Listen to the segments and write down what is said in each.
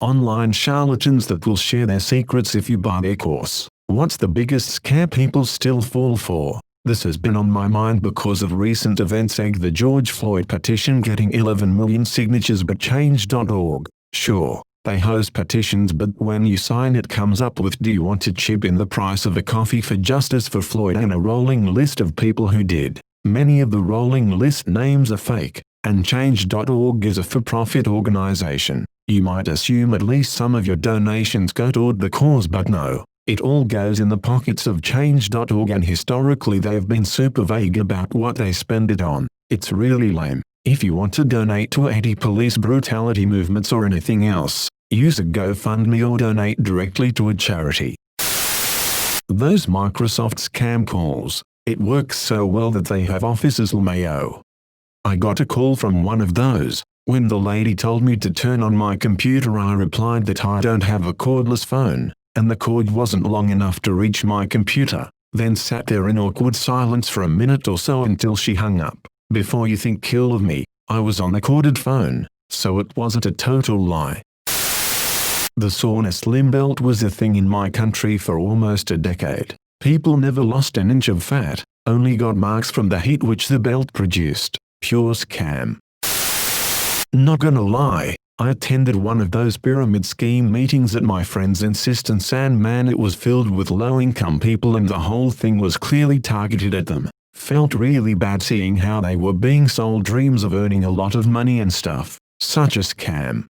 Online charlatans that will share their secrets if you buy their course. What's the biggest scam people still fall for? This has been on my mind because of recent events like the George Floyd petition getting 11 million signatures but Change.org. Sure, they host petitions, but when you sign it comes up with "Do you want to chip in the price of a coffee for justice for Floyd?" and a rolling list of people who did. Many of the rolling list names are fake, and Change.org is a for-profit organization. You might assume at least some of your donations go toward the cause, but no. It all goes in the pockets of Change.org, and historically they've been super vague about what they spend it on. It's really lame. If you want to donate to anti-police brutality movements or anything else, use a GoFundMe or donate directly to a charity. Those Microsoft scam calls. It works so well that they have offices in Mayo. I got a call from one of those. When the lady told me to turn on my computer, I replied that I don't have a cordless phone, and the cord wasn't long enough to reach my computer. Then sat there in awkward silence for a minute or so until she hung up. Before you think ill of me, I was on a corded phone, so it wasn't a total lie. The sauna slim belt was a thing in my country for almost a decade. People never lost an inch of fat, only got marks from the heat which the belt produced. Pure scam. Not gonna lie, I attended one of those pyramid scheme meetings at my friend's insistence, and man, it was filled with low-income people and the whole thing was clearly targeted at them. Felt really bad seeing how they were being sold dreams of earning a lot of money and stuff. Such a scam.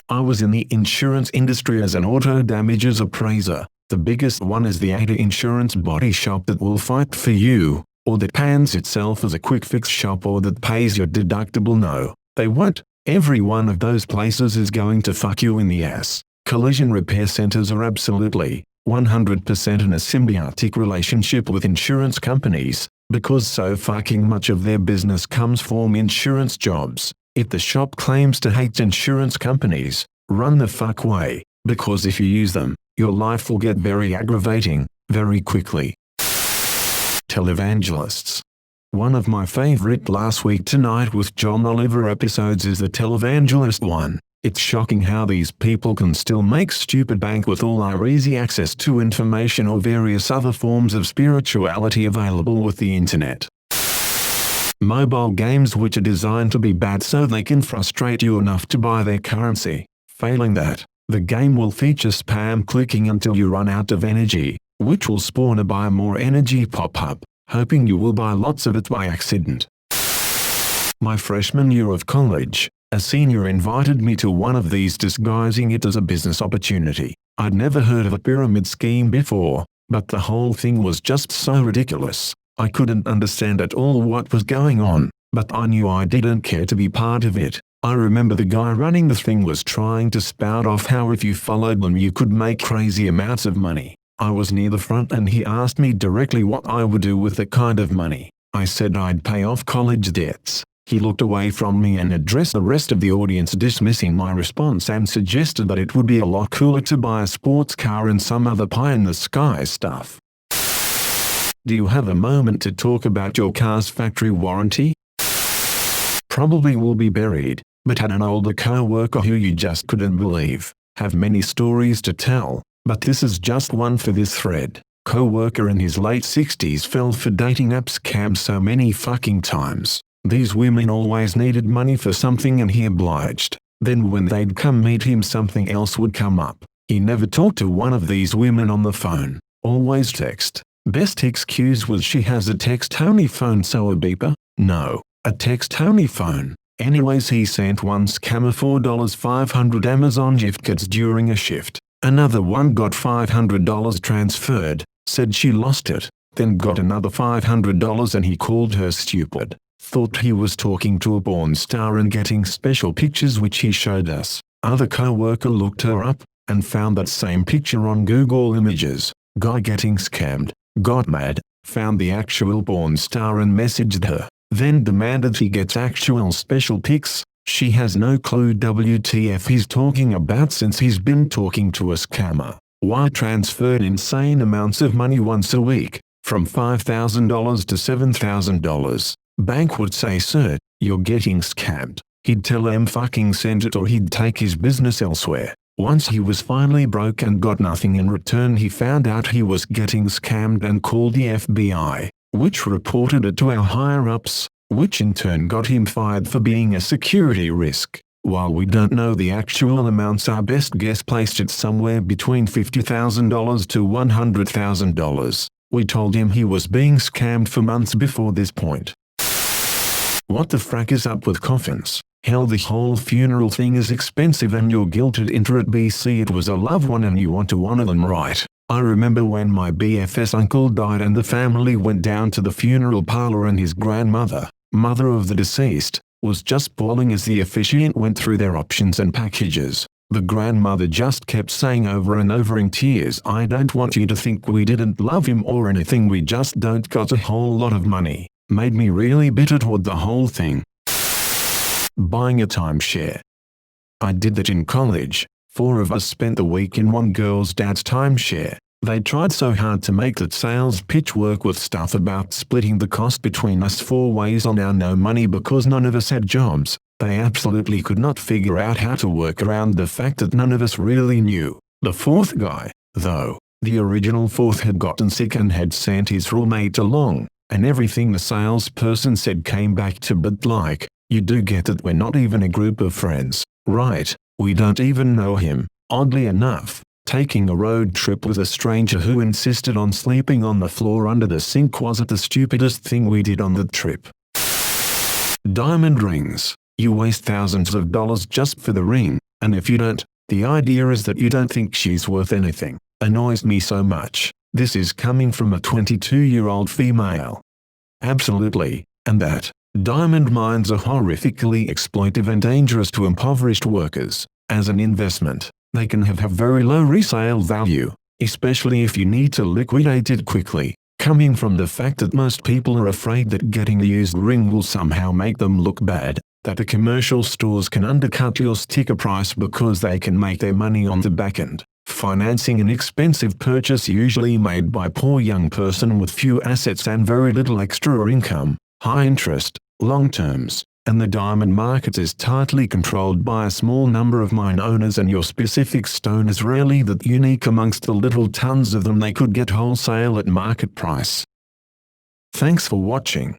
I was in the insurance industry as an auto damages appraiser. The biggest one is the ATA Insurance body shop that will fight for you, or that pans itself as a quick fix shop, or that pays your deductible. No, they won't. Every one of those places is going to fuck you in the ass. Collision repair centers are absolutely 100% in a symbiotic relationship with insurance companies, because so fucking much of their business comes from insurance jobs. If the shop claims to hate insurance companies, run the fuck away, because if you use them, your life will get very aggravating, very quickly. Televangelists. One of my favorite Last Week Tonight with John Oliver episodes is the televangelist one. It's shocking how these people can still make stupid bank with all our easy access to information or various other forms of spirituality available with the internet. Mobile games which are designed to be bad so they can frustrate you enough to buy their currency. Failing that, the game will feature spam clicking until you run out of energy, which will spawn a buy more energy pop-up, hoping you will buy lots of it by accident. My freshman year of college, a senior invited me to one of these, disguising it as a business opportunity. I'd never heard of a pyramid scheme before, but the whole thing was just so ridiculous. I couldn't understand at all what was going on, but I knew I didn't care to be part of it. I remember the guy running the thing was trying to spout off how if you followed them you could make crazy amounts of money. I was near the front and he asked me directly what I would do with that kind of money. I said I'd pay off college debts. He looked away from me and addressed the rest of the audience, dismissing my response, and suggested that it would be a lot cooler to buy a sports car and some other pie-in-the-sky stuff. Do you have a moment to talk about your car's factory warranty? Probably will be buried, but had an older co-worker who you just couldn't believe. Have many stories to tell, but this is just one for this thread. Co-worker in his late 60s fell for dating app scams so many fucking times. These women always needed money for something and he obliged. Then when they'd come meet him, something else would come up. He never talked to one of these women on the phone. Always text. Best excuse was she has a text-only phone, so a beeper? No, a text-only phone. Anyways, he sent one scammer $4.500 Amazon gift cards during a shift. Another one got $500 transferred, said she lost it, then got another $500 and he called her stupid. Thought he was talking to a porn star and getting special pictures which he showed us. Other co-worker looked her up, and found that same picture on Google Images. Guy getting scammed, got mad, found the actual porn star and messaged her, then demanded he gets actual special pics. She has no clue WTF he's talking about since he's been talking to a scammer. Why transferred insane amounts of money once a week, from $5,000 to $7,000. Bank would say, "Sir, you're getting scammed. He'd tell him fucking send it or he'd take his business elsewhere. Once he was finally broke and got nothing in return, he found out he was getting scammed and called the FBI, which reported it to our higher-ups, which in turn got him fired for being a security risk. While we don't know the actual amounts, our best guess placed it somewhere between $50,000 to $100,000. We told him he was being scammed for months before this point. What the frack is up with coffins? Hell, the whole funeral thing is expensive and you're guilted into it. BC it was a loved one and you want to honor them right. I remember when my BFS uncle died and the family went down to the funeral parlor and his grandmother, mother of the deceased, was just bawling as the officiant went through their options and packages. The grandmother just kept saying over and over in tears, "I don't want you to think we didn't love him or anything, we just don't got a whole lot of money." Made me really bitter toward the whole thing. Buying a timeshare. I did that in college. 4 of us spent the week in one girl's dad's timeshare. They tried so hard to make that sales pitch work with stuff about splitting the cost between us 4 ways on our no money because none of us had jobs. They absolutely could not figure out how to work around the fact that none of us really knew. The 4th guy, though, the original 4th, had gotten sick and had sent his roommate along, and everything the salesperson said came back to "But like, you do get that we're not even a group of friends, right? We don't even know him." Oddly enough, taking a road trip with a stranger who insisted on sleeping on the floor under the sink wasn't the stupidest thing we did on the trip. Diamond rings. You waste thousands of dollars just for the ring, and if you don't, the idea is that you don't think she's worth anything. Annoys me so much. This is coming from a 22-year-old female. Absolutely, and that. Diamond mines are horrifically exploitive and dangerous to impoverished workers. As an investment, they can have very low resale value, especially if you need to liquidate it quickly, coming from the fact that most people are afraid that getting a used ring will somehow make them look bad, that the commercial stores can undercut your sticker price because they can make their money on the back end, financing an expensive purchase usually made by a poor young person with few assets and very little extra income, high interest, long terms, and the diamond market is tightly controlled by a small number of mine owners, and your specific stone is rarely that unique amongst the little tons of them they could get wholesale at market price. Thanks for watching.